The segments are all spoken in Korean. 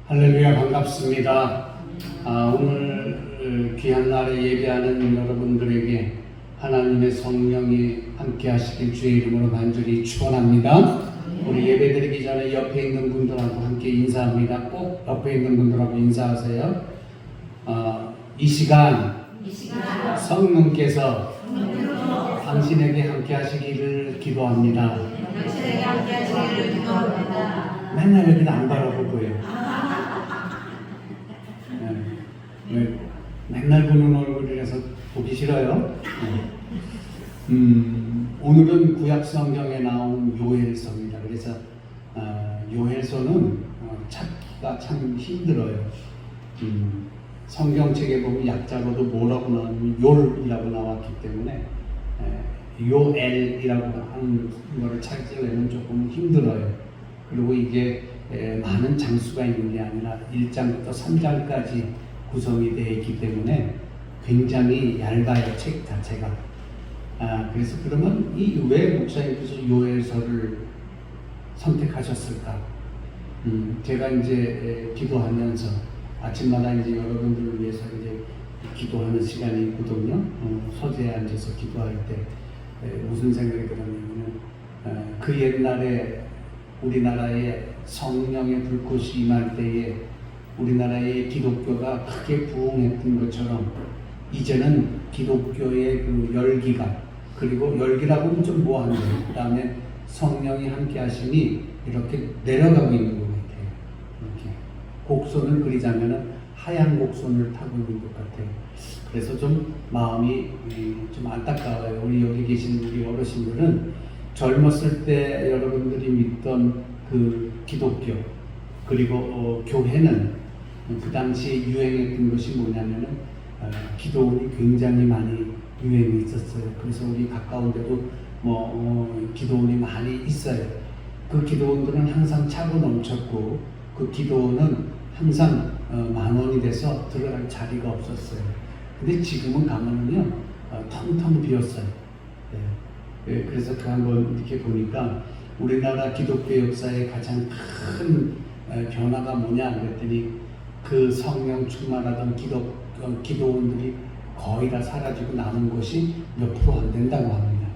할렐루야, 반갑습니다. 오늘 귀한 날에 예배하는 여러분들에게 하나님의 성령이 함께 하시길 주의 이름으로 간절히 축원합니다. 우리 예배드리기 전에 옆에 있는 분들하고 함께 인사합니다. 꼭 옆에 있는 분들하고 인사하세요. 이 시간 성령께서 당신에게 함께 하시기를 기도합니다. 맨날 여기는 안 바라보고요. 맨날 보는 얼굴이라서 보기 싫어요. 오늘은 구약 성경에 나온 요엘서입니다. 그래서 요엘서는 찾기가 참 힘들어요. 성경책에 보면 약자로도 뭐라고 나오면 요일이라고 나왔기 때문에 요엘이라고 하는 거를 찾으려면 조금 힘들어요. 그리고 이게 많은 장수가 있는 게 아니라 1장부터 3장까지 구성이 되어 있기 때문에 굉장히 얇아요, 책 자체가. 그래서 그러면 왜 목사님께서 요엘서를 선택하셨을까? 제가 이제 기도하면서 아침마다 이제 여러분들을 위해서 이제 기도하는 시간이 있거든요. 서재에 앉아서 기도할 때 무슨 생각이 들었냐면 그 옛날에 우리나라에 성령의 불꽃이 임할 때에 우리나라의 기독교가 크게 부흥했던 것처럼 이제는 기독교의 그 열기가, 그리고 열기라고 하면 좀 뭐한데, 그 다음에 성령이 함께 하시니 이렇게 내려가고 있는 것 같아요. 이렇게 곡선을 그리자면은 하얀 곡선을 타고 있는 것 같아요. 그래서 좀 마음이 좀 안타까워요. 우리 여기 계신 우리 어르신들은 젊었을 때 여러분들이 믿던 그 기독교, 그리고 교회는 그 당시에 유행했던 것이 뭐냐면은 기도원이 굉장히 많이 유행이 있었어요. 그래서 우리 가까운 데도 기도원이 많이 있어요. 그 기도원들은 항상 차고 넘쳤고 그 기도원은 항상 만원이 돼서 들어갈 자리가 없었어요. 근데 지금은 가면은요 텅텅 비었어요. 그래서 그 한번 이렇게 보니까 우리나라 기독교 역사의 가장 큰 변화가 뭐냐 그랬더니 그 성령 충만하던 기도원들이 거의 다 사라지고 남은 것이 몇 프로 안 된다고 합니다.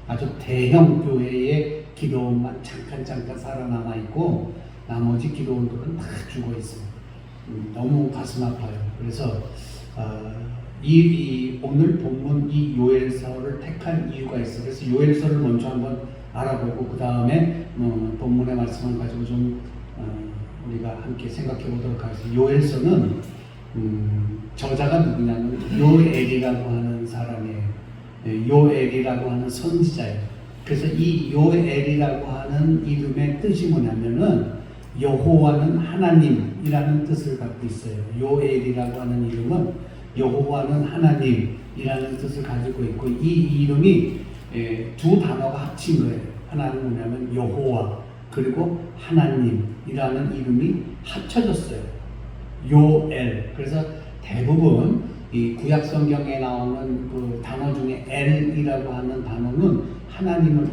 아주 대형 교회의 기도원만 잠깐 살아남아 있고 나머지 기도원들은 다 죽어 있어요. 너무 가슴 아파요. 그래서 오늘 본문 이 요엘서를 택한 이유가 있어요. 그래서 요엘서를 먼저 한번 알아보고 그 다음에 본문의 말씀을 가지고 좀 우리가 함께 생각해 보도록 하겠습니다. 요엘서는 저자가 누구냐면 요엘이라고 하는 사람이에요. 요엘이라고 하는 선지자예요. 그래서 이 요엘이라고 하는 이름의 뜻이 뭐냐면은 여호와는 하나님이라는 뜻을 갖고 있어요. 요엘이라고 하는 이름은 여호와는 하나님이라는 뜻을 가지고 있고 이 이름이 두 단어가 합친 거예요. 하나는 뭐냐면 여호와, 그리고 하나님이라는 이름이 합쳐졌어요. 요엘. 그래서 대부분 이 구약 성경에 나오는 그 단어 중에 엘이라고 하는 단어는 하나님을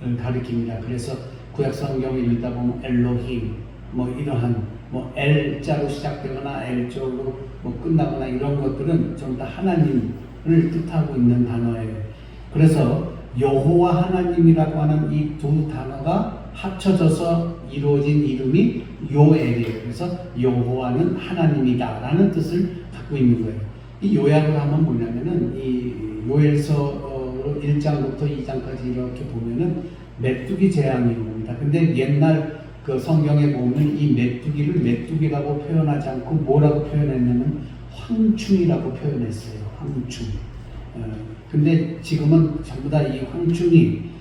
가리킵니다. 그래서 구약 성경을 읽다 보면 엘로힘, 이러한 L자로 시작되거나 L자로 끝나거나 이런 것들은 전부 다 하나님을 뜻하고 있는 단어예요. 그래서 여호와 하나님이라고 하는 이 두 단어가 합쳐져서 이루어진 이름이 요엘이에요. 그래서 여호와는 하나님이다 라는 뜻을 갖고 있는 거예요. 이 요약을 하면 뭐냐면은 이 요엘서 1장부터 2장까지 이렇게 보면은 메뚜기 재앙이 옵니다. 근데 옛날 그 성경에 보면 이 메뚜기를 메뚜기라고 표현하지 않고 뭐라고 표현했냐면 황충이라고 표현했어요. 황충. 근데 지금은 전부 다 이 황충이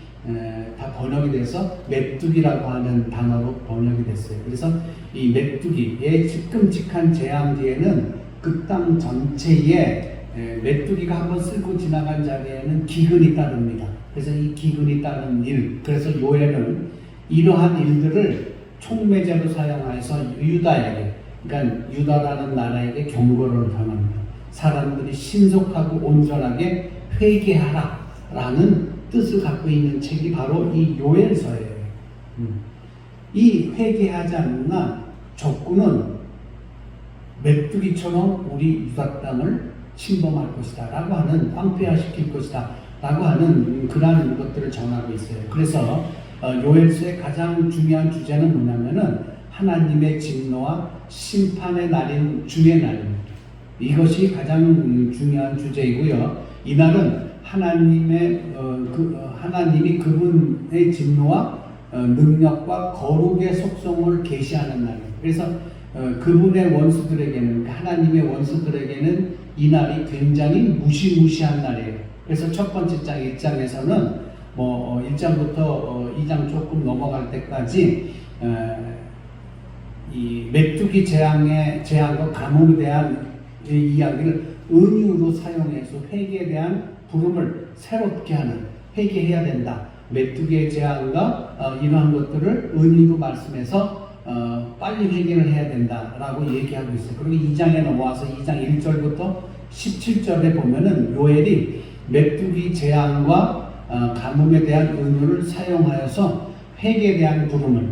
다 번역이 돼서 메뚜기라고 하는 단어로 번역이 됐어요. 그래서 이 메뚜기의 끔찍한 재앙 뒤에는 그 땅 전체에 메뚜기가 한번 쓸고 지나간 자리에는 기근이 따릅니다. 그래서 이 기근이 따른 일, 그래서 요엘은 이러한 일들을 촉매제로 사용해서 유다에게, 그러니까 유다라는 나라에게 경고를 전합니다. 사람들이 신속하고 온전하게 회개하라 라는 뜻을 갖고 있는 책이 바로 이 요엘서예요. 이 회개하지 않나 적군은 메뚜기처럼 우리 유다 땅을 침범할 것이다 라고 하는, 황폐화시킬 것이다 라고 하는 그러한 것들을 전하고 있어요. 그래서 요엘서의 가장 중요한 주제는 뭐냐면은 하나님의 진노와 심판의 날인 주의 날입니다. 이것이 가장 중요한 주제이고요. 이날은 하나님이 그분의 진노와 능력과 거룩의 속성을 계시하는 날이에요. 그래서 그분의 원수들에게는, 하나님의 원수들에게는 이 날이 굉장히 무시무시한 날이에요. 그래서 첫 번째 장 1장에서는 1장부터 2장 조금 넘어갈 때까지 이 메뚜기 재앙과 가뭄에 대한 이야기를 은유로 사용해서 회개에 대한 부름을 새롭게 하는, 회개해야 된다. 메뚜기의 재앙과 이러한 것들을 은유로 말씀해서 빨리 회개를 해야 된다라고 얘기하고 있어요. 그리고 2장에 넘어와서 2장 1절부터 17절에 보면은 요엘이 메뚜기 재앙과 가뭄에 대한 은유를 사용하여서 회개에 대한 부름을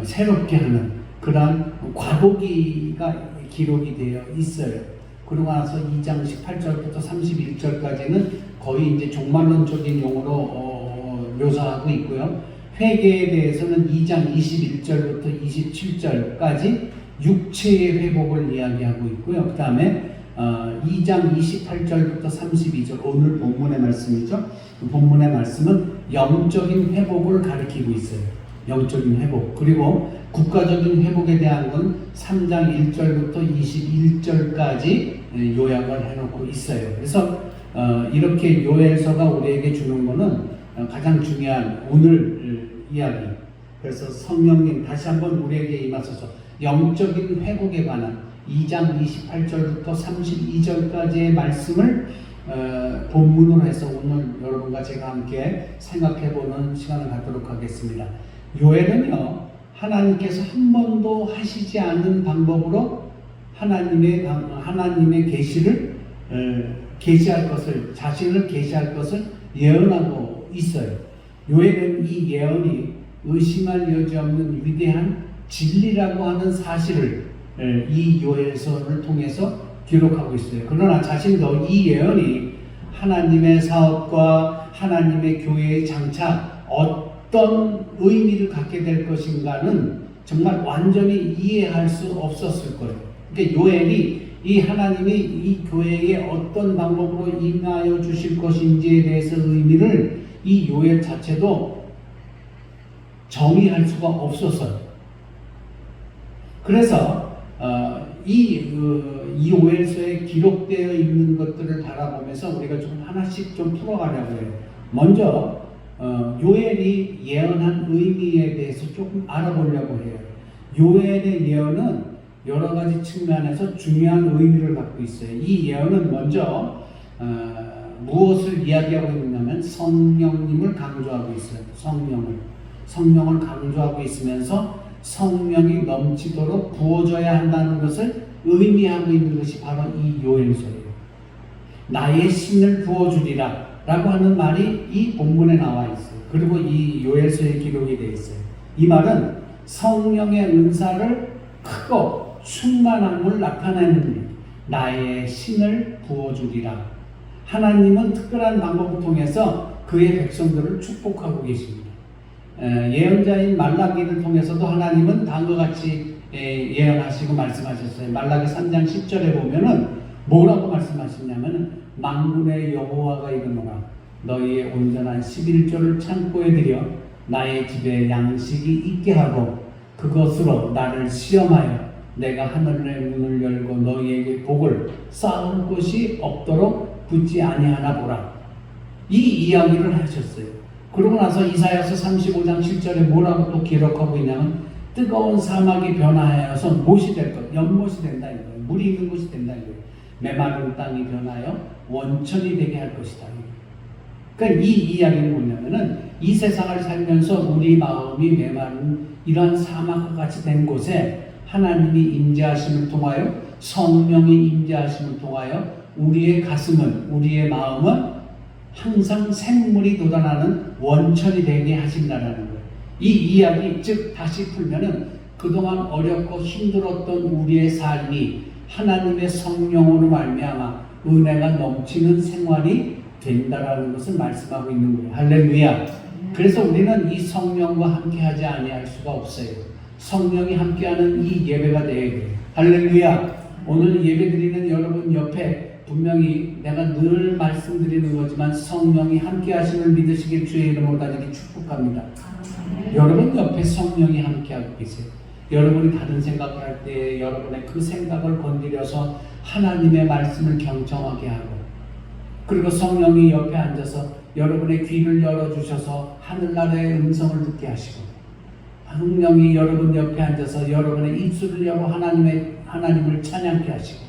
새롭게 하는 그러한 과도기가 기록이 되어 있어요. 그러고 나서 2장 18절부터 31절까지는 거의 이제 종말론적인 용어로 묘사하고 있고요. 회개에 대해서는 2장 21절부터 27절까지 육체의 회복을 이야기하고 있고요. 그 다음에 2장 28절부터 32절, 오늘 본문의 말씀이죠. 본문의 말씀은 영적인 회복을 가리키고 있어요. 영적인 회복. 그리고 국가적인 회복에 대한 건 3장 1절부터 21절까지 요약을 해놓고 있어요. 그래서 이렇게 요엘서가 우리에게 주는 거는 가장 중요한 오늘 이야기. 그래서 성령님 다시 한번 우리에게 임하소서 영적인 회복에 관한 2장 28절부터 32절까지의 말씀을 본문으로 해서 오늘 여러분과 제가 함께 생각해보는 시간을 갖도록 하겠습니다. 요엘은요, 하나님께서 한 번도 하시지 않은 방법으로 하나님의 계시를 계시할 것을, 자신을 계시할 것을 예언하고 있어요. 요엘은 이 예언이 의심할 여지 없는 위대한 진리라고 하는 사실을 이 요엘서를 통해서 기록하고 있어요. 그러나 자신도 이 예언이 하나님의 사업과 하나님의 교회의 장차 어떤 의미를 갖게 될 것인가는 정말 완전히 이해할 수 없었을 거예요. 그러니까 요엘이 이 하나님이 이 교회에 어떤 방법으로 임하여 주실 것인지에 대해서 의미를 이 요엘 자체도 정의할 수가 없었어요. 그래서 이 요엘서에 기록되어 있는 것들을 바라보면서 우리가 좀 하나씩 좀 풀어가려고 해요. 먼저 요엘이 예언한 의미에 대해서 조금 알아보려고 해요. 요엘의 예언은 여러 가지 측면에서 중요한 의미를 갖고 있어요. 이 예언은 먼저 무엇을 이야기하고 있냐면 성령님을 강조하고 있어요. 성령을 강조하고 있으면서 성령이 넘치도록 부어져야 한다는 것을 의미하고 있는 것이 바로 이 요엘서예요. 나의 신을 부어주리라 라고 하는 말이 이 본문에 나와 있어요. 그리고 이 요엘서에 기록이 되어 있어요. 이 말은 성령의 은사를 크고 충만함을 나타내는 일, 나의 신을 부어주리라. 하나님은 특별한 방법을 통해서 그의 백성들을 축복하고 계십니다. 예언자인 말라기를 통해서도 하나님은 다음과 같이 예언하시고 말씀하셨어요. 말라기 3장 10절에 보면은 뭐라고 말씀하시냐면은 만군의 여호와가 이르노라 너희의 온전한 11조를 창고에 들여 나의 집에 양식이 있게 하고 그것으로 나를 시험하여 내가 하늘의 문을 열고 너희에게 복을 쌓을 곳이 없도록 붙지 아니하나 보라. 이 이야기를 하셨어요. 그러고 나서 이사야서 35장 7절에 뭐라고 또 기록하고 있냐면 뜨거운 사막이 변화하여서 못이 될 것, 연못이 된다 이거예요. 물이 있는 곳이 된다 이거예요. 메마른 땅이 변하여 원천이 되게 할 것이다. 그러니까 이 이야기는 뭐냐면은 이 세상을 살면서 우리 마음이 메마른 이러한 사막과 같이 된 곳에 하나님이 임재하심을 통하여 성령이 임재하심을 통하여 우리의 가슴은, 우리의 마음은 항상 생물이 돋아나는 원천이 되게 하신다는 거예요. 이 이야기, 즉 다시 풀면은 그동안 어렵고 힘들었던 우리의 삶이 하나님의 성령으로 말미암아 은혜가 넘치는 생활이 된다라는 것을 말씀하고 있는 거예요. 할렐루야. 그래서 우리는 이 성령과 함께하지 아니할 수가 없어요. 성령이 함께하는 이 예배가 되어야 돼요. 할렐루야. 오늘 예배드리는 여러분 옆에 분명히 내가 늘 말씀드리는 거지만 성령이 함께하심을 믿으시길 주의 이름으로 다니기 축복합니다. 여러분 옆에 성령이 함께하고 계세요. 여러분이 다른 생각을 할 때 여러분의 그 생각을 건드려서 하나님의 말씀을 경청하게 하고, 그리고 성령이 옆에 앉아서 여러분의 귀를 열어주셔서 하늘나라의 음성을 듣게 하시고, 성령이 여러분 옆에 앉아서 여러분의 입술을 열어 하나님을 찬양케 하시고,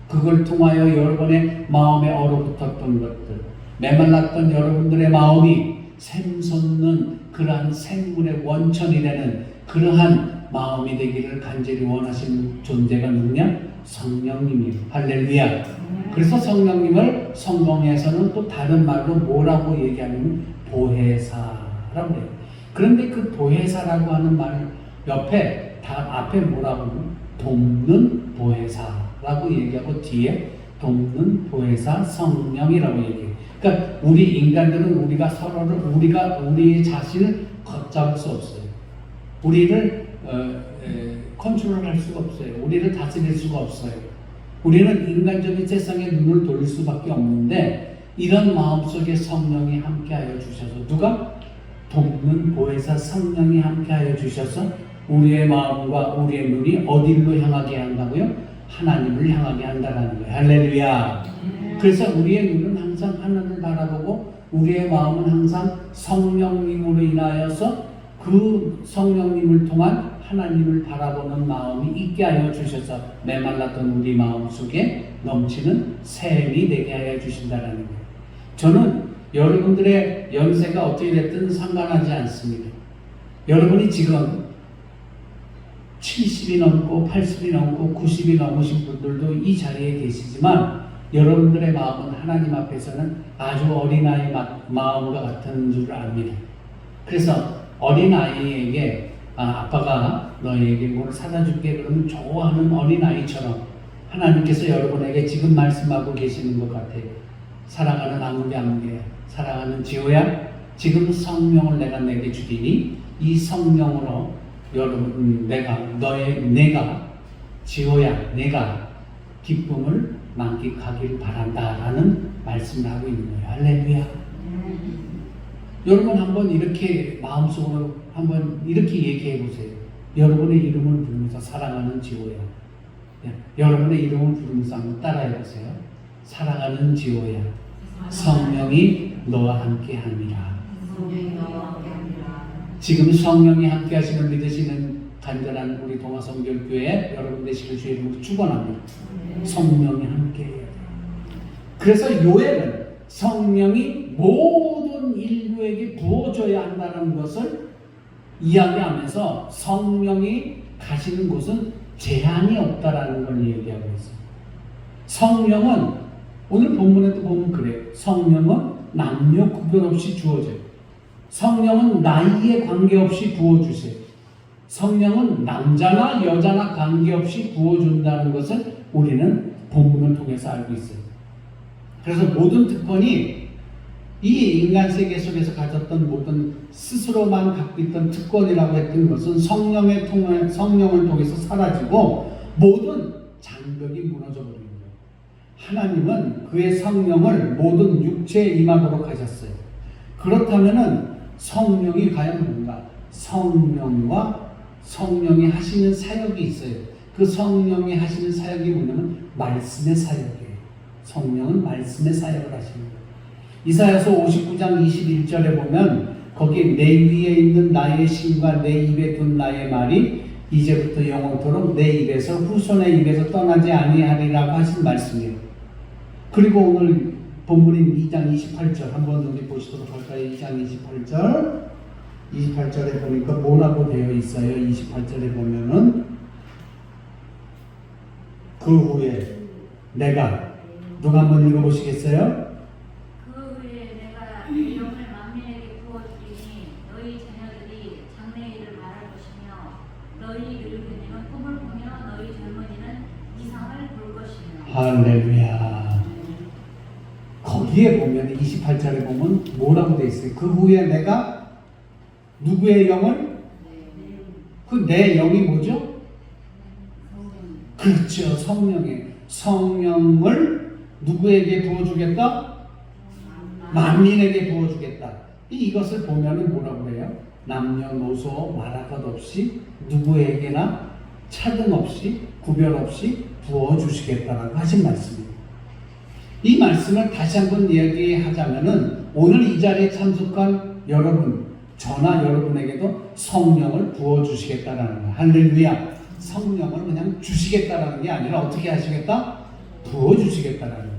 그걸 통하여 여러분의 마음에 얼어붙었던 것들, 메말랐던 여러분들의 마음이 샘솟는 그러한 생물의 원천이 되는 그러한 마음이 되기를 간절히 원하시는 존재가 누구냐? 성령님이에요. 할렐루야. 그래서 성령님을 성경에서는 또 다른 말로 뭐라고 얘기하냐면 보혜사라고 해요. 그런데 그 보혜사라고 하는 말 옆에 앞에 뭐라고 하면 돕는 보혜사라고 얘기하고 뒤에 돕는 보혜사 성령이라고 얘기해요. 그러니까 우리 인간들은 우리가 서로를 우리 자신을 걷잡을 수 없어요. 우리를 컨트롤할 수가 없어요. 우리를 다스릴 수가 없어요. 우리는 인간적인 세상에 눈을 돌릴 수밖에 없는데, 이런 마음속에 성령이 함께하여 주셔서, 누가? 돕는 보혜사 성령이 함께하여 주셔서 우리의 마음과 우리의 눈이 어디로 향하게 한다고요? 하나님을 향하게 한다는 거예요. 할렐루야. 그래서 우리의 눈은 항상 하나님을 바라보고 우리의 마음은 항상 성령님으로 인하여서 그 성령님을 통한 하나님을 바라보는 마음이 있게 하여 주셔서 메말랐던 우리 마음 속에 넘치는 샘이 되게 하여 주신다는 거예요. 저는 여러분들의 연세가 어떻게 됐든 상관하지 않습니다. 여러분이 지금 70이 넘고 80이 넘고 90이 넘으신 분들도 이 자리에 계시지만, 여러분들의 마음은 하나님 앞에서는 아주 어린아이 마음과 같은 줄 압니다. 그래서 어린아이에게 아빠가 너희에게 뭘 사다 줄게 그러면 좋아하는 어린아이처럼 하나님께서 여러분에게 지금 말씀하고 계시는 것 같아요. 사랑하는 아무개, 사랑하는 지호야, 지금 성령을 내가 내게 주리니 이 성령으로 여러분 내가 지호야, 내가 기쁨을 만끽하기를 바란다라는 말씀을 하고 있는 거예요. 할렐루야. 여러분 한번 이렇게 마음속으로 한번 이렇게 얘기해 보세요. 여러분의 이름을 부르면서 사랑하는 지호야. 여러분의 이름을 부르면서 한번 따라해 보세요. 사랑하는 지호야, 성령이 너와 함께 합니다. 지금 성령이 함께 하심을 믿으시는 간절한 우리 동화성결교회 여러분 되시길 주의 이름으로 축원합니다. 성령이 함께 해야 돼요. 그래서 요엘은 성령이 모든 인류에게 부어줘야 한다는 것을 이야기하면서 성령이 가시는 곳은 제한이 없다라는 걸 얘기하고 있어요. 성령은 오늘 본문에도 보면 그래요. 성령은 남녀 구별 없이 주어져요. 성령은 나이에 관계없이 부어주세요. 성령은 남자나 여자나 관계없이 부어준다는 것을 우리는 본문을 통해서 알고 있어요. 그래서 모든 특권이 이 인간 세계 속에서 가졌던 모든 스스로만 갖고 있던 특권이라고 했던 것은 성령을 통해서 사라지고 모든 장벽이 무너져 버립니다. 하나님은 그의 성령을 모든 육체에 임하도록 하셨어요. 그렇다면은 성령이 과연 뭔가? 성령과 성령이 하시는 사역이 있어요. 그 성령이 하시는 사역이 뭐냐면 말씀의 사역이에요. 성령은 말씀의 사역을 하시는 거예요. 이사야서 59장 21절에 보면 거기 내 위에 있는 나의 신과 내 입에 둔 나의 말이 이제부터 영원토록 내 입에서 후손의 입에서 떠나지 아니하리라고 하신 말씀이에요. 그리고 오늘 본문인 2장 28절 한번 우리 보시도록 할까요? 2장 28절에 보니까 뭐라고 되어 있어요? 28절에 보면은 그 후에 내가 누가 한번 읽어보시겠어요? 그 후에 내가 영을 만민에게 부어주리니 너희 자녀들이 장래일을 말할 것이며 너희 늙은 할렐루야. 거기에 보면 28절에 보면 뭐라고 돼 있어요? 그 후에 내가 누구의 영을? 그 내 영이 뭐죠? 그렇죠. 성령을 누구에게 부어주겠다? 만민에게 부어주겠다. 이것을 보면은 뭐라고 그래요? 남녀노소 말할 것 없이 누구에게나 차등 없이 구별 없이 부어주시겠다라고 하신 말씀입니다. 이 말씀을 다시 한번 이야기하자면은 오늘 이 자리에 참석한 여러분, 저나 여러분에게도 성령을 부어주시겠다라는 거예요. 할렐루야. 성령을 그냥 주시겠다라는 게 아니라 어떻게 하시겠다? 부어주시겠다라는 거예요.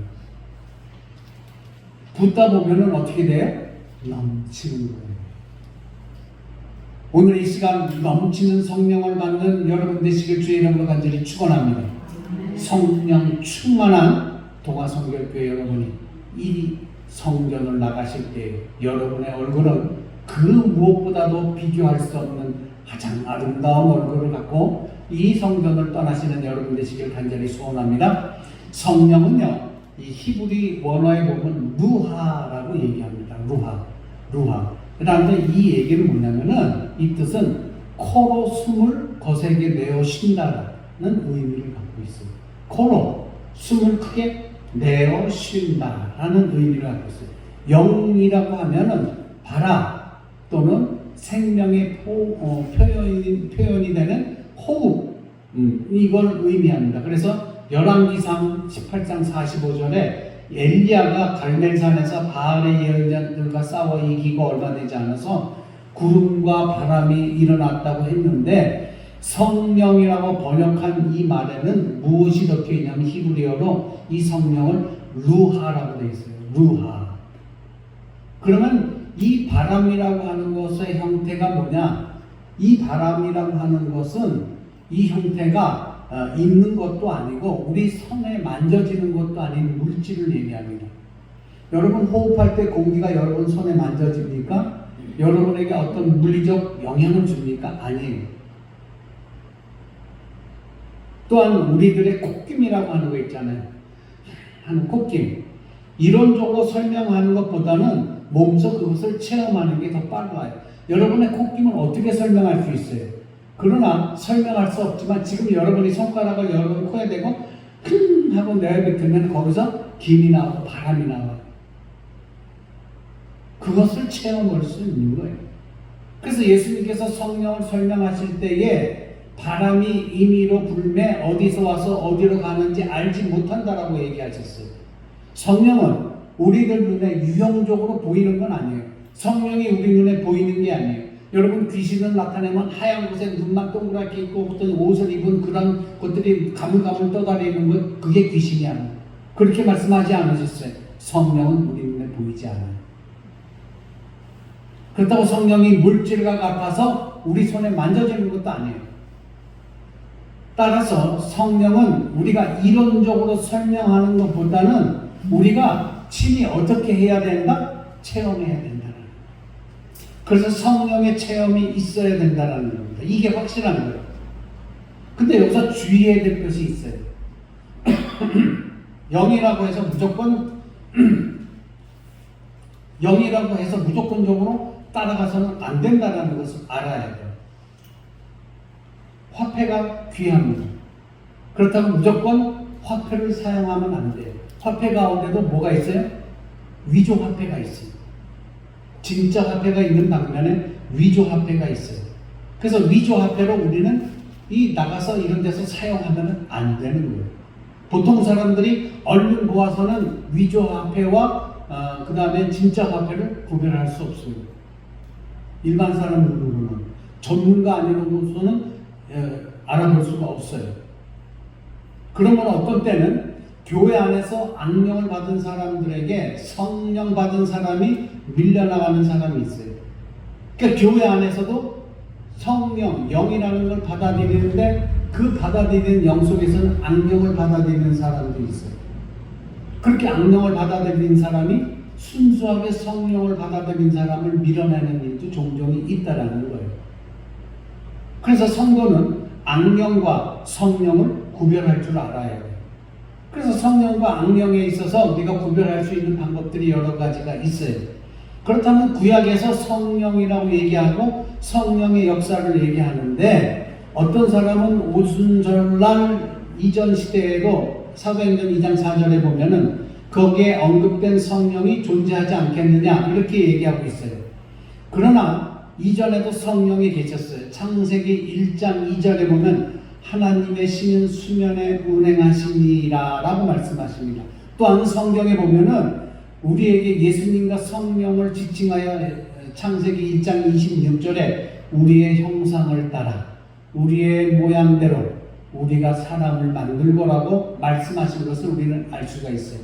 붓다 보면은 어떻게 돼요? 넘치는 거예요. 오늘 이 시간 넘치는 성령을 받는 여러분 되시길 주의 이름으로 간절히 축원합니다. 성령 충만한 동아성결교회 여러분이 이 성전을 나가실 때 여러분의 얼굴은 그 무엇보다도 비교할 수 없는 가장 아름다운 얼굴을 갖고 이 성전을 떠나시는 여러분 되시길 간절히 소원합니다. 성령은요, 이 히브리 원어에 보면 루하라고 얘기합니다. 루하. 그 다음에 이 얘기는 뭐냐면은 이 뜻은 코로 숨을 거세게 내어 쉰다는 의미를 갖고 있어요. 코로 숨을 크게 내어 쉰다라는 의미를 갖고 있어요. 영이라고 하면은 바람 또는 생명의 표현이 되는 호흡, 이걸 의미합니다. 그래서 열왕기상 18장 45절에 엘리야가 갈멜산에서 바알의 예언자들과 싸워 이기고 얼마 되지 않아서 구름과 바람이 일어났다고 했는데 성령이라고 번역한 이 말에는 무엇이 적혀 있냐면 히브리어로 이 성령을 루하라고 되어 있어요. 루하. 그러면 이 바람이라고 하는 것의 형태가 뭐냐? 이 바람이라고 하는 것은 이 형태가 있는 것도 아니고 우리 손에 만져지는 것도 아닌 물질을 얘기합니다. 여러분 호흡할 때 공기가 여러분 손에 만져집니까? 여러분에게 어떤 물리적 영향을 줍니까? 아니에요. 또한 우리들의 콧김이라고 하는 거 있잖아요. 하는 콧김. 이론적으로 설명하는 것보다는 몸소 그것을 체험하는 게 더 빨라요. 여러분의 콧김은 어떻게 설명할 수 있어요? 그러나 설명할 수 없지만 지금 여러분이 손가락을 여러분 코에 대고 하고 내뱉으면 거기서 김이 나오고 바람이 나와요. 그것을 체험할 수 있는 거예요. 그래서 예수님께서 성령을 설명하실 때에 바람이 임의로 불매 어디서 와서 어디로 가는지 알지 못한다라고 얘기하셨어요. 성령은 우리들 눈에 유형적으로 보이는 건 아니에요. 성령이 우리 눈에 보이는 게 아니에요. 여러분 귀신을 나타내면 하얀 곳에 눈만 동그랗게 있고 어떤 옷을 입은 그런 것들이 가물가물 떠다니는 것, 그게 귀신이 아니에요. 그렇게 말씀하지 않으셨어요. 성령은 우리 눈에 보이지 않아요. 그렇다고 성령이 물질과 같아서 우리 손에 만져지는 것도 아니에요. 따라서 성령은 우리가 이론적으로 설명하는 것보다는 우리가 친히 어떻게 해야 된다? 체험해야 된다. 그래서 성령의 체험이 있어야 된다는 겁니다. 이게 확실한 거예요. 근데 여기서 주의해야 될 것이 있어요. 영이라고 해서 무조건적으로 따라가서는 안 된다는 것을 알아야 돼요. 화폐가 귀합니다. 그렇다고 무조건 화폐를 사용하면 안 돼요. 화폐 가운데도 뭐가 있어요? 위조 화폐가 있어요. 진짜 화폐가 있는 방면에 위조 화폐가 있어요. 그래서 위조 화폐로 우리는 나가서 이런 데서 사용하면 안 되는 거예요. 보통 사람들이 얼른 모아서는 위조 화폐와 그 다음에 진짜 화폐를 구별할 수 없습니다. 일반 사람으로는 전문가 아니고서는 알아볼 수가 없어요. 그러면 어떤 때는 교회 안에서 악령을 받은 사람들에게 성령 받은 사람이 밀려나가는 사람이 있어요. 그러니까 교회 안에서도 성령, 영이라는 걸 받아들이는데 그 받아들이는 영 속에서는 악령을 받아들이는 사람도 있어요. 그렇게 악령을 받아들이는 사람이 순수하게 성령을 받아들인 사람을 밀어내는 일도 종종 있다라는 거예요. 그래서 성도는 악령과 성령을 구별할 줄 알아야 돼요. 그래서 성령과 악령에 있어서 우리가 구별할 수 있는 방법들이 여러 가지가 있어요. 그렇다면 구약에서 성령이라고 얘기하고 성령의 역사를 얘기하는데 어떤 사람은 오순절날 이전 시대에도 사도행전 2장 4절에 보면은 거기에 언급된 성령이 존재하지 않겠느냐 이렇게 얘기하고 있어요. 그러나 이전에도 성령이 계셨어요. 창세기 1장 2절에 보면 하나님의 신은 수면에 운행하시니라 라고 말씀하십니다. 또한 성경에 보면은 우리에게 예수님과 성령을 지칭하여 창세기 1장 26절에 우리의 형상을 따라 우리의 모양대로 우리가 사람을 만들고라고 말씀하신 것을 우리는 알 수가 있어요.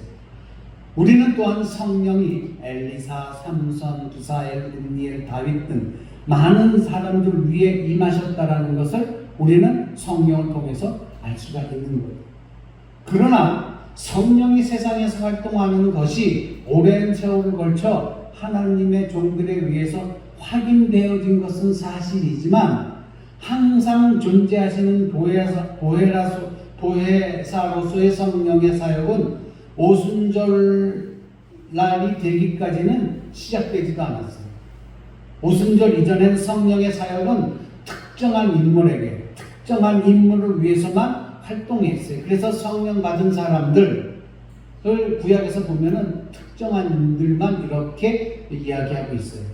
우리는 또한 성령이 엘리사, 삼손, 부사엘, 은니엘, 다윗 등 많은 사람들 위에 임하셨다라는 것을 우리는 성령을 통해서 알 수가 있는 거예요. 그러나 성령이 세상에서 활동하는 것이 오랜 세월을 걸쳐 하나님의 종들에 의해서 확인되어진 것은 사실이지만 항상 존재하시는 보혜사로서의 성령의 사역은 오순절 날이 되기까지는 시작되지도 않았어요. 오순절 이전에는 성령의 사역은 특정한 인물에게, 특정한 인물을 위해서만 활동했어요. 그래서 성령 받은 사람들을 구약에서 보면은 특정한 인들만 이렇게 이야기하고 있어요.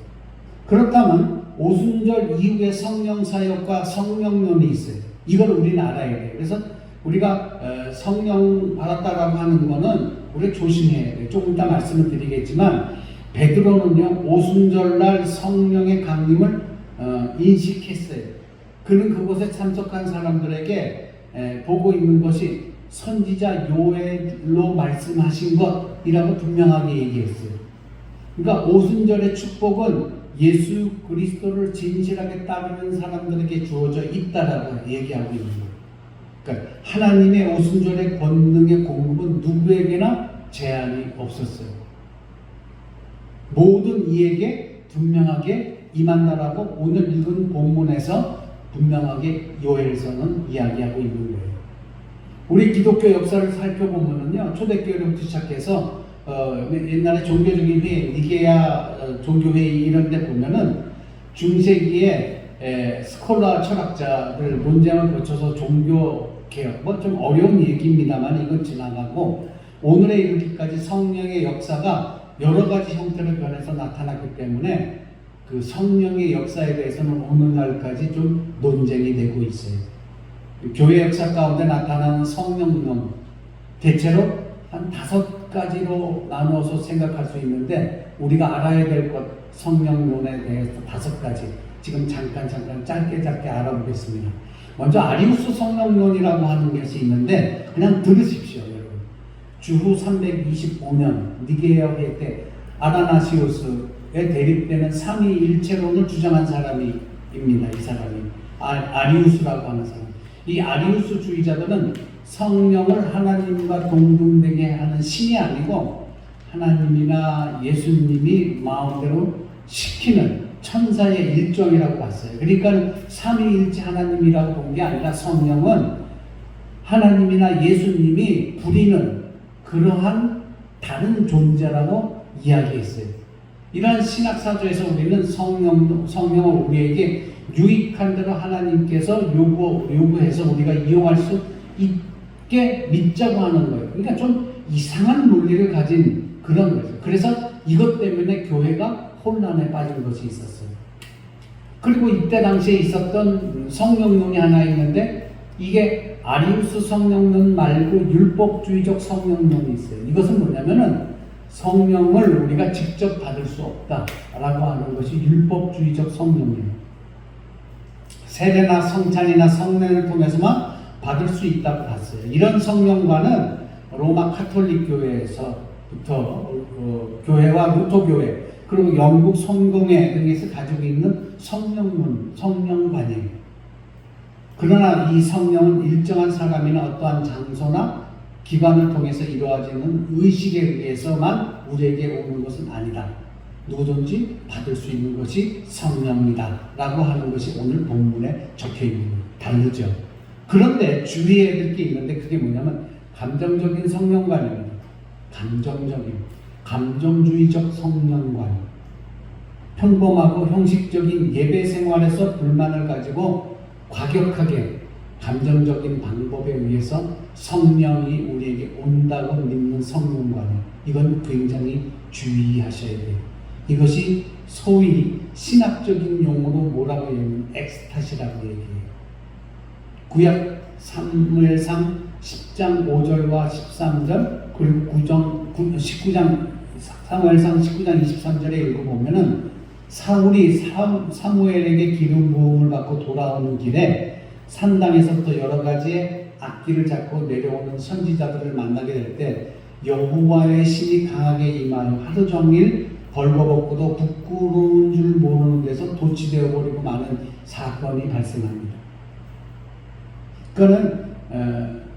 그렇다면 오순절 이후에 성령 사역과 성령론이 있어요. 이걸 우리는 알아야 돼요. 그래서 우리가 성령 받았다라고 하는 거는 우리 조심해야 돼요. 조금 이따 말씀을 드리겠지만 베드로는요 오순절날 성령의 강림을 인식했어요. 그는 그곳에 참석한 사람들에게 보고 있는 것이 선지자 요엘로 말씀하신 것이라고 분명하게 얘기했어요. 그러니까 오순절의 축복은 예수 그리스도를 진실하게 따르는 사람들에게 주어져 있다라고 얘기하고 있는 거예요. 그러니까 하나님의 오순절의 권능의 공급은 누구에게나 제한이 없었어요. 모든 이에게 분명하게 임한다라고 오늘 읽은 본문에서 분명하게 요엘서는 이야기하고 있는 거예요. 우리 기독교 역사를 살펴보면요, 초대교회부터 시작해서 옛날에 종교적인 회의, 니게야 종교회의 이런 데 보면은 중세기에 스콜라 철학자들 논쟁을 거쳐서 종교 개혁, 뭐 좀 어려운 얘기입니다만 이건 지나가고 오늘에 이르기까지 성령의 역사가 여러 가지 형태로 변해서 나타났기 때문에 그 성령의 역사에 대해서는 오늘날까지 좀 논쟁이 되고 있어요. 교회 역사 가운데 나타나는 성령론 대체로 한 5가지로 나누어서 생각할 수 있는데 우리가 알아야 될 것 성령론에 대해서 5가지 지금 잠깐 짧게 알아보겠습니다. 먼저 아리우스 성령론이라고 하는 것이 있는데 그냥 들으십시오 여러분. 주후 325년 니게야 회의 때 아다나시우스에 대립되는 삼위일체론을 주장한 사람입니다. 이 사람이 아리우스라고 하는 사람. 이 아리우스 주의자들은 성령을 하나님과 동등되게 하는 신이 아니고 하나님이나 예수님이 마음대로 시키는 천사의 일종이라고 봤어요. 그러니까 삼위일체 하나님이라고 본 게 아니라 성령은 하나님이나 예수님이 부리는 그러한 다른 존재라고 이야기했어요. 이러한 신학사조에서 우리는 성령을 우리에게 유익한 대로 하나님께서 요구해서 우리가 이용할 수 있게 믿자고 하는 거예요. 그러니까 좀 이상한 논리를 가진 그런 거죠. 그래서 이것 때문에 교회가 혼란에 빠진 것이 있었어요. 그리고 이때 당시에 있었던 성령론이 하나 있는데 이게 아리우스 성령론 말고 율법주의적 성령론이 있어요. 이것은 뭐냐면은 성령을 우리가 직접 받을 수 없다라고 하는 것이 율법주의적 성령이에요. 세례나 성찬이나 성례를 통해서만 받을 수 있다고 봤어요. 이런 성령과는 로마 카톨릭 교회에서부터 교회와 루터교회 그리고 영국 성공회 등에서 가지고 있는 성령론, 성령관이에요. 그러나 이 성령은 일정한 사람이나 어떠한 장소나 기관을 통해서 이루어지는 의식에 의해서만 우리에게 오는 것은 아니다. 누구든지 받을 수 있는 것이 성령이다 라고 하는 것이 오늘 본문에 적혀 있는 거예요. 다르죠. 그런데 주의해야 될 게 있는데 그게 뭐냐면 감정적인 성령관입니다. 감정주의적 성령관. 평범하고 형식적인 예배 생활에서 불만을 가지고 과격하게 감정적인 방법에 의해서 성령이 우리에게 온다고 믿는 성령관이에요. 이건 굉장히 주의하셔야 돼요. 이것이 소위 신학적인 용어로 뭐라고 얘기하면 엑스타시라고 얘기해요. 구약 사무엘상 10장 5절과 13절 그리고 19장 사무엘상 19장 23절에 읽어보면은 사울이 사무엘에게 기름 부음을 받고 돌아오는 길에 산당에서부터 여러 가지의 악기를 잡고 내려오는 선지자들을 만나게 될 때 여호와의 신이 강하게 임하여 하루 종일 벌거벗고도 부끄러운 줄 모르는 데서 도취되어 버리고 많은 사건이 발생합니다. 그거는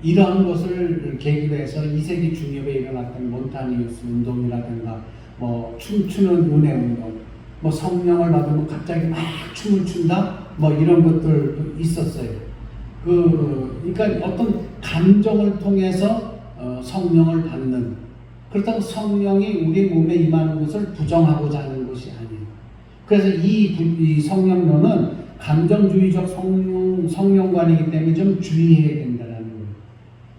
이러한 것을 계기로 해서 2세기 중엽에 일어났던 몬타니우스 운동이라든가 뭐 춤추는 은혜 운동, 뭐 성령을 받으면 갑자기 막 춤을 춘다, 뭐 이런 것들도 있었어요. 그러니까 어떤 감정을 통해서 성령을 받는, 그렇다고 성령이 우리 몸에 임하는 것을 부정하고자 하는 것이 아니에요. 그래서 이 성령론은 감정주의적 성령관이기 때문에 좀 주의해야 된다는 거예요.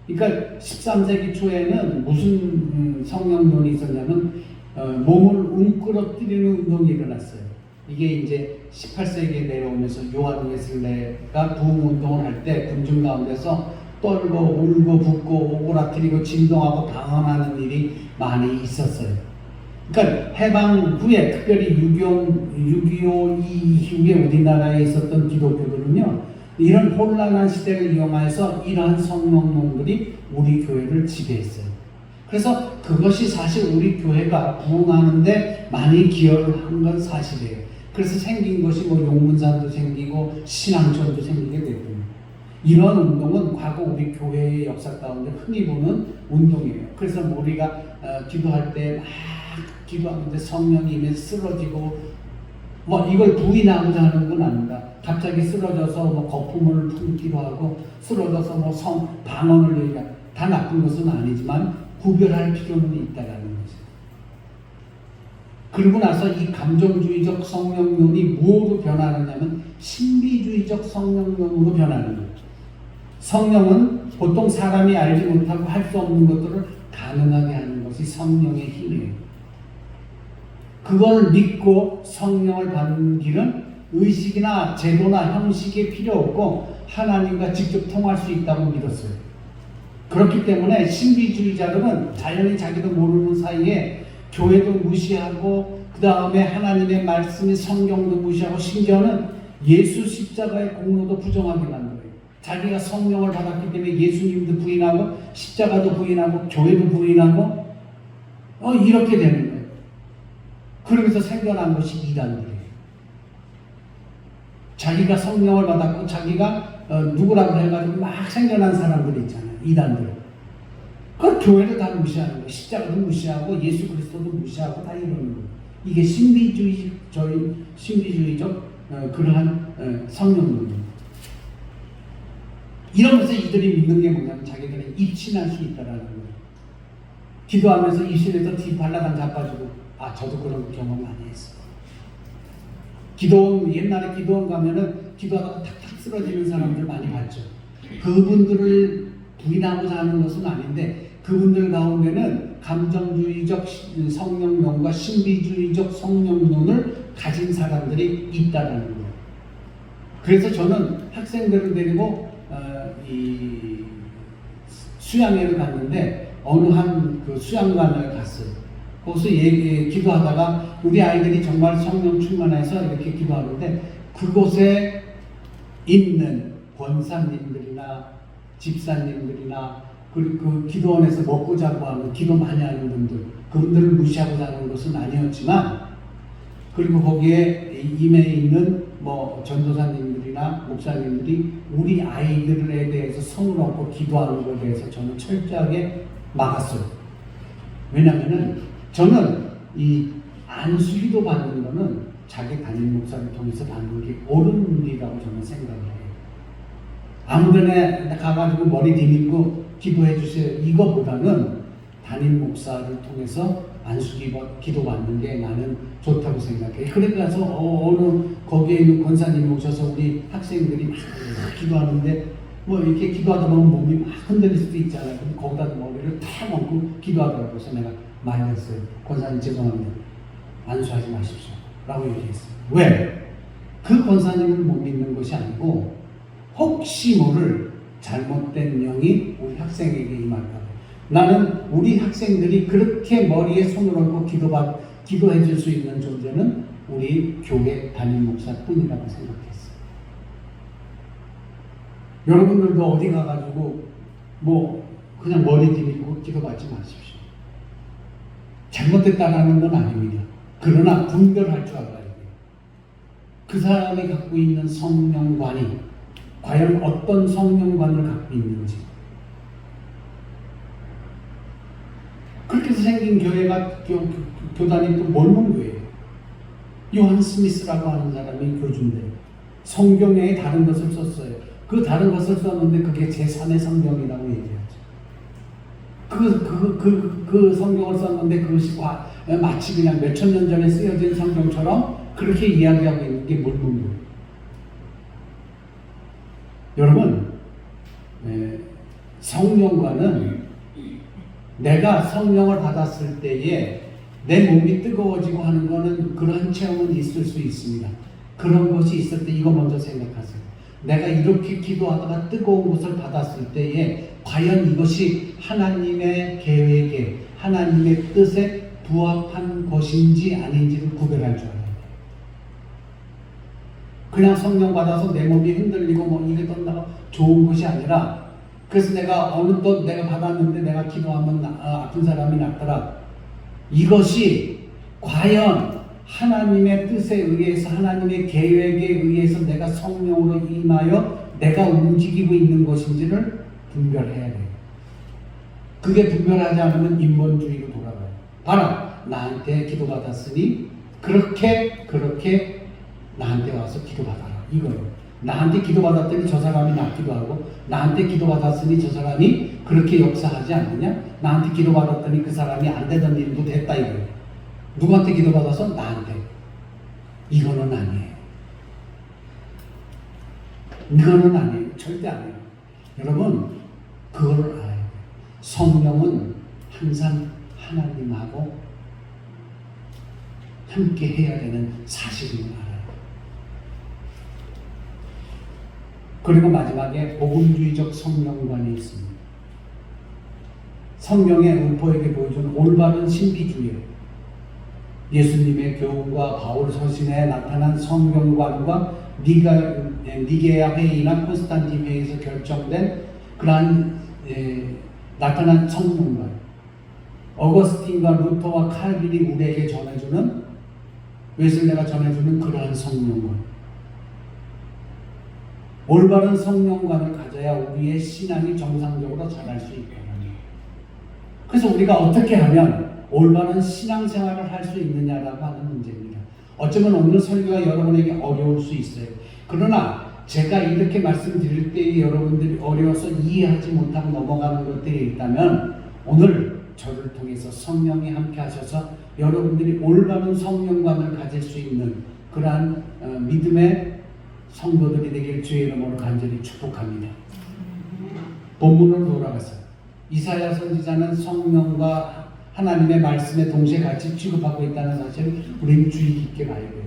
그러니까 13세기 초에는 무슨 성령론이 있었냐면 몸을 웅크러뜨리는 운동이 일어났어요. 이게 이제 18세기에 내려오면서 요한 웨슬레가 부흥 운동을 할 때 군중 가운데서 떨고 울고 붓고 오그라뜨리고 진동하고 방언하는 일이 많이 있었어요. 그러니까 해방 후에 특별히 6.25 이후에 우리나라에 있었던 기독교들은요, 이런 혼란한 시대를 이용해서 이러한 성령론들이 우리 교회를 지배했어요. 그래서 그것이 사실 우리 교회가 부흥하는데 많이 기여를 한 건 사실이에요. 그래서 생긴 것이 뭐 용문산도 생기고 신앙촌도 생기게 됐거든요. 이런 운동은 과거 우리 교회의 역사 가운데 흔히 보는 운동이에요. 그래서 우리가 기도할 때 막 기도하는데 성령이 임해 쓰러지고 뭐 이걸 부인하고자 하는 건 아닙니다. 갑자기 쓰러져서 뭐 거품을 품기도 하고 쓰러져서 뭐 방언을 얘기하고 다 나쁜 것은 아니지만 구별할 필요는 있다라는 거죠. 그러고 나서 이 감정주의적 성령론이 무엇으로 변하느냐면 신비주의적 성령론으로 변하는 거예요. 성령은 보통 사람이 알지 못하고 할 수 없는 것들을 가능하게 하는 것이 성령의 힘이에요. 그걸 믿고 성령을 받는 길은 의식이나 제도나 형식이 필요 없고 하나님과 직접 통할 수 있다고 믿었어요. 그렇기 때문에 신비주의자들은 자연히 자기도 모르는 사이에 교회도 무시하고 그 다음에 하나님의 말씀인 성경도 무시하고 심지어는 예수 십자가의 공로도 부정하게 만들어요. 자기가 성령을 받았기 때문에 예수님도 부인하고 십자가도 부인하고 교회도 부인하고 이렇게 되는 거예요. 그러면서 생겨난 것이 이단들이에요. 자기가 성령을 받았고 자기가 누구라고 해가지고 막 생겨난 사람들이 있잖아요. 이단들. 그 교회를 다 무시하는 거예요. 십자가도 무시하고 예수 그리스도도 무시하고 다 이러는 거예요. 이게 신비주의적 그러한 성령론입니다. 이러면서 이들이 믿는 게 뭐냐면 자기들이 입신할 수 있다라는 거예요. 기도하면서 입신에서 발라당 자빠지고 저도 그런 경험 많이 했어요. 옛날에 기도원 가면은 기도하다가 탁탁 쓰러지는 사람들 많이 봤죠. 그분들을 부인하고자 하는 것은 아닌데 그분들 가운데는 감정주의적 성령론과 신비주의적 성령론을 가진 사람들이 있다는 거예요. 그래서 저는 학생들을 데리고 이 수양회를 갔는데 어느 한 그 수양관을 갔어요. 거기서 기도하다가 우리 아이들이 정말 성령 충만해서 이렇게 기도하는데 그곳에 있는 권사님들이나 집사님들이나 그 기도원에서 먹고 자고 하는 기도 많이 하는 분들, 그분들을 무시하고 하는 것은 아니었지만, 그리고 거기에 임해 있는 뭐 전도사님들이나 목사님들이 우리 아이들에 대해서 성을 얻고 기도하는 것에 대해서 저는 철저하게 막았어요. 왜냐하면은 저는 이 안수기도 받는 거는 자기 담임 목사를 통해서 받는 게 옳은 일이라고 저는 생각을 해요. 아무데나 가가지고 머리 뒤집고 기도해 주세요. 이거보다는 담임 목사를 통해서 안수 기도 받는 게 나는 좋다고 생각해. 그래서 어느 거기에 있는 권사님이 오셔서 우리 학생들이 막 기도하는데 뭐 이렇게 기도하다 보면 몸이 막 흔들릴 수도 있잖아요. 그럼 거기다 머리를 탁 얹고 기도하더라고요. 그래서 내가 말렸어요. 권사님 죄송합니다. 안수하지 마십시오. 라고 얘기했어요. 왜? 그 권사님을 못 믿는 것이 아니고 혹시 모를 잘못된 영이 우리 학생에게 임할까. 나는 우리 학생들이 그렇게 머리에 손을 얹고 기도해 줄 수 있는 존재는 우리 교회 담임 목사뿐이라고 생각했어요. 여러분들도 어디 가가지고 뭐 그냥 머리 뒤집고 기도받지 마십시오. 잘못됐다라는 건 아닙니다. 그러나 분별할 줄 알아야 돼요. 그 사람이 갖고 있는 성령관이 과연 어떤 성령관을 갖고 있는지. 그렇게 해서 생긴 교회가 교단이 또 몰몬 교회예요. 요한 스미스라고 하는 사람이 교주인데 성경에 다른 것을 썼어요. 그 다른 것을 썼는데 그게 제3의 성경이라고 얘기하죠. 그 성경을 썼는데 그것이 마치 그냥 몇천 년 전에 쓰여진 성경처럼 그렇게 이야기하고 있는 게 몰몬 교회. 여러분, 성령과는 내가 성령을 받았을 때에 내 몸이 뜨거워지고 하는 거는 그런 체험은 있을 수 있습니다. 그런 것이 있을 때 이거 먼저 생각하세요. 내가 이렇게 기도하다가 뜨거운 것을 받았을 때에 과연 이것이 하나님의 계획에 하나님의 뜻에 부합한 것인지 아닌지를 구별할 줄 알아야 돼요. 그냥 성령 받아서 내 몸이 흔들리고 뭐 이게 떤다고 좋은 것이 아니라 그래서 내가 어느덧 내가 받았는데 내가 기도하면 아픈 사람이 낫더라. 이것이 과연 하나님의 뜻에 의해서 하나님의 계획에 의해서 내가 성령으로 임하여 내가 움직이고 있는 것인지를 분별해야 돼요. 그게 분별하지 않으면 인본주의로 돌아가요. 봐라, 나한테 기도받았으니 그렇게 나한테 와서 기도받아라. 이거예요. 나한테 기도받았더니 저 사람이 낫기도 하고 나한테 기도받았으니 저 사람이 그렇게 역사하지 않느냐? 나한테 기도받았더니 그 사람이 안 되던 일도 됐다 이거예요. 누구한테 기도받아서? 나한테. 이거는 아니에요. 이거는 아니에요. 절대 아니에요. 여러분, 그걸 알아야 돼요. 성령은 항상 하나님하고 함께 해야 되는 사실임을 알아요. 그리고 마지막에 복음주의적 성령관이 있습니다. 성령의 음포에게 보여준 올바른 신비주의예요. 예수님의 교훈과 바울 서신에 나타난 성경관과 니게야 회의나 콘스탄틴 회의에서 결정된 그러한 나타난 성령관, 어거스틴과 루터와 칼빈이 우리에게 전해주는, 웨슬레가 전해주는 그러한 성령관, 올바른 성령관을 가져야 우리의 신앙이 정상적으로 자랄 수 있다. 그래서 우리가 어떻게 하면 올바른 신앙생활을 할 수 있느냐라고 하는 문제입니다. 어쩌면 오늘 설교가 여러분에게 어려울 수 있어요. 그러나 제가 이렇게 말씀드릴 때 여러분들이 어려워서 이해하지 못하고 넘어가는 것들이 있다면 오늘 저를 통해서 성령이 함께 하셔서 여러분들이 올바른 성령관을 가질 수 있는 그러한 믿음의 성도들이 되길 주의 이름으로 간절히 축복합니다. 본문으로 돌아가서 이사야 선지자는 성령과 하나님의 말씀에 동시에 같이 취급하고 있다는 사실을 우리는 주의 깊게 봐야 돼요.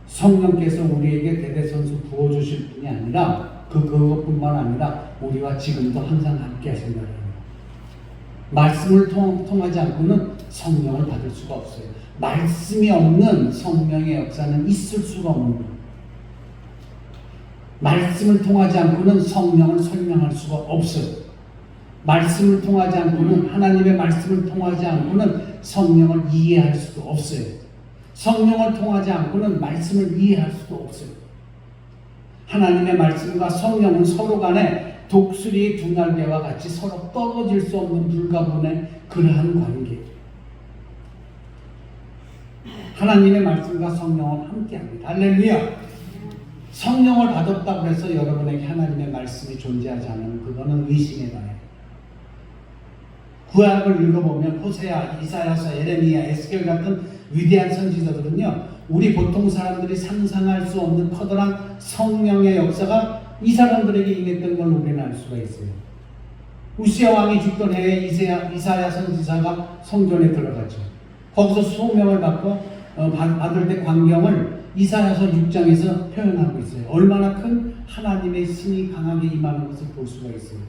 성령께서 우리에게 대대손수 부어주실 뿐이 아니라 그것뿐만 아니라 우리와 지금도 항상 함께 하신다는 거예요. 말씀을 통하지 않고는 성령을 받을 수가 없어요. 말씀이 없는 성령의 역사는 있을 수가 없는 거예요. 말씀을 통하지 않고는 성령을 설명할 수가 없어요. 말씀을 통하지 않고는 하나님의 말씀을 통하지 않고는 성령을 이해할 수도 없어요. 성령을 통하지 않고는 말씀을 이해할 수도 없어요. 하나님의 말씀과 성령은 서로 간에 독수리의 두 날개와 같이 서로 떨어질 수 없는 불가분의 그러한 관계. 하나님의 말씀과 성령은 함께합니다. 할렐루야. 성령을 받았다고 해서 여러분에게 하나님의 말씀이 존재하지 않으면 그거는 의심에 반해. 구약을 읽어보면 호세아, 이사야서, 예레미야, 에스겔 같은 위대한 선지자들은요, 우리 보통 사람들이 상상할 수 없는 커다란 성령의 역사가 이 사람들에게 임했던 걸 우리는 알 수가 있어요. 우시아 왕이 죽던 해에 이사야 선지자가 성전에 들어갔죠. 거기서 소명을 받을 때 광경을 이사야서 6장에서 표현하고 있어요. 얼마나 큰 하나님의 신이 강하게 임하는 것을 볼 수가 있어요.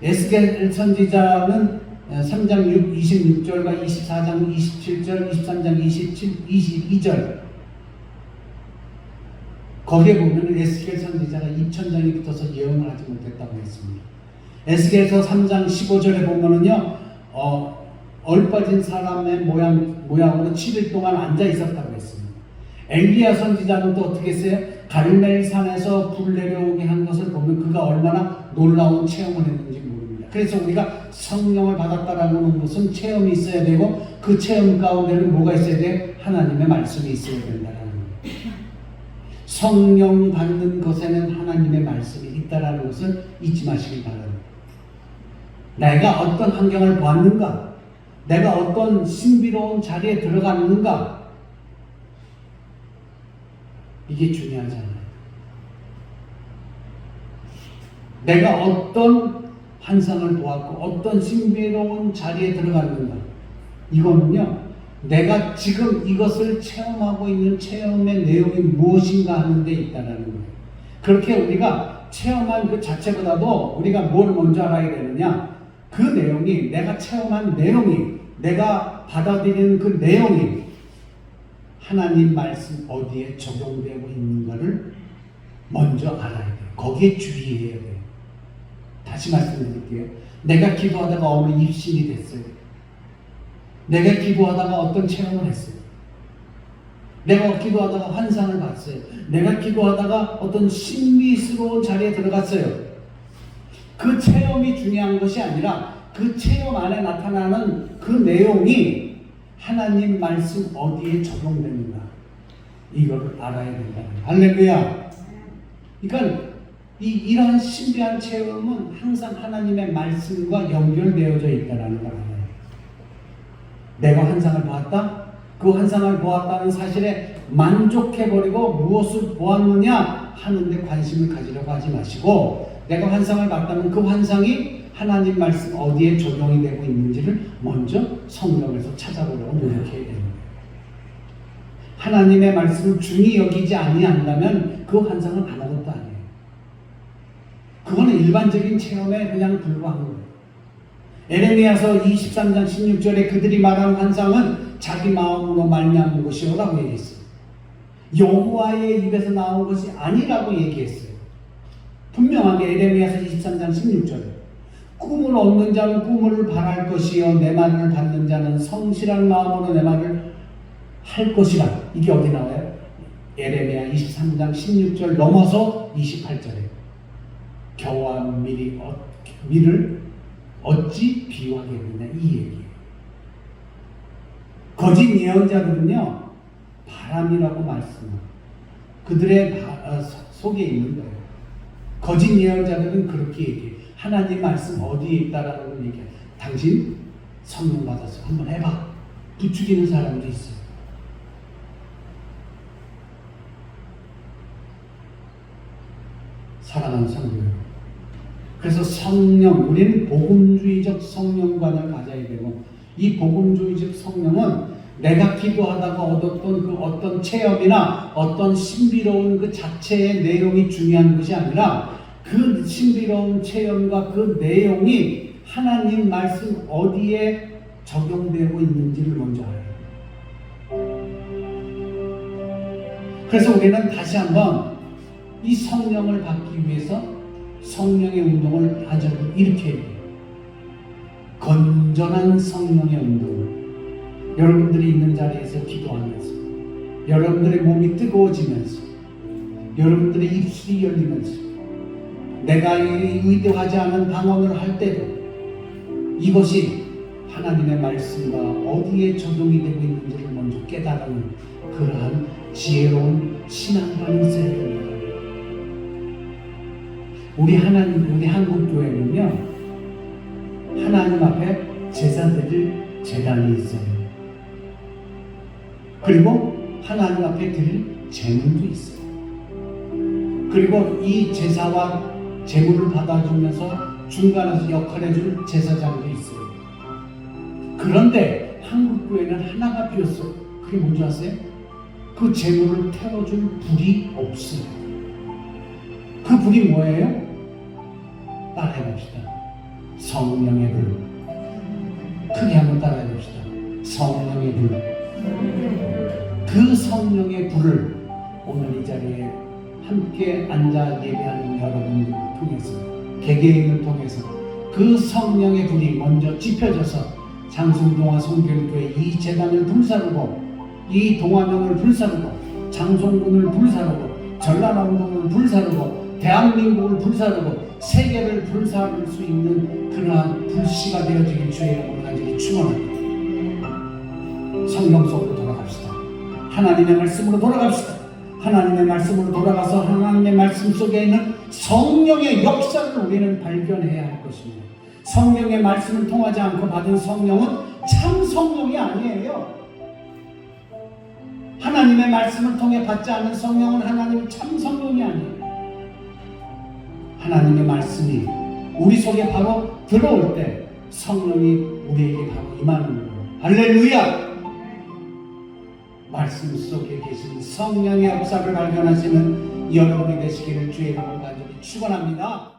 에스겔 선지자는 3장 26절과 24장 27절, 23장 22절 거기에 보면 에스겔 선지자가 2000장이 붙어서 예언을 하지 못했다고 했습니다. 에스겔서 3장 15절에 보면은요, 얼빠진 사람의 모양으로 7일 동안 앉아 있었다고 했습니다. 엘리야 선지자는 또 어떻게 했어요? 갈멜 산에서 불 내려오게 한 것을 보면 그가 얼마나 놀라운 체험을 했는지 모릅니다. 그래서 우리가 성령을 받았다라는 것은 체험이 있어야 되고 그 체험 가운데는 뭐가 있어야 돼요? 하나님의 말씀이 있어야 된다라는 거예요. 성령 받는 것에는 하나님의 말씀이 있다라는 것을 잊지 마시기 바랍니다. 내가 어떤 환경을 보았는가? 내가 어떤 신비로운 자리에 들어갔는가? 이게 중요하잖아요. 내가 어떤 환상을 보았고 어떤 신비로운 자리에 들어갔는가? 이거는요, 내가 지금 이것을 체험하고 있는 체험의 내용이 무엇인가 하는 데 있다는 거예요. 그렇게 우리가 체험한 그 자체보다도 우리가 뭘 먼저 알아야 되느냐? 그 내용이, 내가 체험한 내용이, 내가 받아들이는 그 내용이 하나님 말씀 어디에 적용되고 있는가를 먼저 알아야 돼요. 거기에 주의해야 돼요. 다시 말씀드릴게요. 내가 기도하다가 어느 입신이 됐어요. 내가 기도하다가 어떤 체험을 했어요. 내가 기도하다가 환상을 봤어요. 내가 기도하다가 어떤 신비스러운 자리에 들어갔어요. 그 체험이 중요한 것이 아니라 그 체험 안에 나타나는 그 내용이 하나님 말씀 어디에 적용되는가, 이거를 알아야 된다. 할렐루야. 그러니까 이러한 신비한 체험은 항상 하나님의 말씀과 연결되어져 있다는 걸 알아요. 내가 환상을 보았다? 그 환상을 보았다는 사실에 만족해버리고 무엇을 보았느냐 하는데 관심을 가지려고 하지 마시고, 내가 환상을 봤다면 그 환상이 하나님 말씀 어디에 적용이 되고 있는지를 먼저 성경에서 찾아보려고 노력해야 되는 거예요. 하나님의 말씀을 중히 여기지 아니한다면 그 환상은 아무것도 아니에요. 그거는 일반적인 체험에 그냥 불과한 거예요. 에레미야서 23장 16절에 그들이 말하는 환상은 자기 마음으로 말미암은 것이오라고 얘기했어요. 여호와의 입에서 나온 것이 아니라고 얘기했어요. 분명하게 에레미야서 23장 16절에 꿈을 얻는 자는 꿈을 바랄 것이요 내 말을 받는 자는 성실한 마음으로 내 말을 할 것이라. 이게 어디 나와요? 에레미야 23장 16절 넘어서 28절에 겨와 밀을 어찌 비유하겠느냐 이 얘기예요. 거짓 예언자들은요, 바람이라고 말씀합니다. 그들의 속에 있는 거예요. 거짓 예언자들은 그렇게 얘기해요. 하나님 말씀 어디에 있다라는 걸 얘기해요. 당신 성령 받아서 한번 해봐. 부추기는 사람도 있어요. 사랑하는 성도 여러분, 그래서 성령, 우리는 복음주의적 성령관을 가져야 되고, 이 복음주의적 성령은 내가 기도하다가 얻었던 그 어떤 체험이나 어떤 신비로운 그 자체의 내용이 중요한 것이 아니라 그 신비로운 체험과 그 내용이 하나님 말씀 어디에 적용되고 있는지를 먼저 알아요. 그래서 우리는 다시 한번 이 성령을 받기 위해서 성령의 운동을 하자고 이렇게 해요. 건전한 성령의 운동을 여러분들이 있는 자리에서 기도하면서, 여러분들의 몸이 뜨거워지면서, 여러분들의 입술이 열리면서, 내가 의도하지 않은 방언을 할 때도 이것이 하나님의 말씀과 어디에 적용이 되고 있는지를 먼저 깨달은 그러한 지혜로운 신앙관이 있어야 됩니다. 우리 한국 교회는요, 하나님 앞에 제사 드릴 제단이 있어요. 그리고 하나님 앞에 드릴 제물도 있어요. 그리고 이 제사와 제물을 받아주면서 중간에서 역할해줄 제사장도 있어요. 그런데 한국 교회는 하나가 비었어요. 그게 뭔지 아세요? 그 제물을 태워줄 불이 없어요. 그 불이 뭐예요? 따라해봅시다. 성령의 불. 크게 한번 따라해봅시다. 성령의 불. 그 성령의 불을 오늘 이 자리에 함께 앉아 예배하는 여러분들을 통해서, 개개인을 통해서 그 성령의 불이 먼저 지펴져서 장송동화 성결교회 이 재단을 불사르고, 이 동화명을 불사르고, 장송군을 불사르고, 전라남도를 불사르고, 대한민국을 불사르고, 세계를 불사를 수 있는 그러한 불씨가 되어지길 주의 이름으로 간절히 축원합니다. 성령 속으로 돌아갑시다. 하나님의 말씀으로 돌아갑시다. 하나님의 말씀으로 돌아가서 하나님의 말씀 속에 있는 성령의 역사를 우리는 발견해야 할 것입니다. 성령의 말씀을 통하지 않고 받은 성령은 참 성령이 아니에요. 하나님의 말씀을 통해 받지 않는 성령은 하나님의 참 성령이 아니에요. 하나님의 말씀이 우리 속에 바로 들어올 때 성령이 우리에게 바로 임하는 거예요. 할렐루야! 말씀 속에 계신 성령의 역사를 발견하시는 여러분이 되시기를 주의 이름으로 간절히 축원합니다.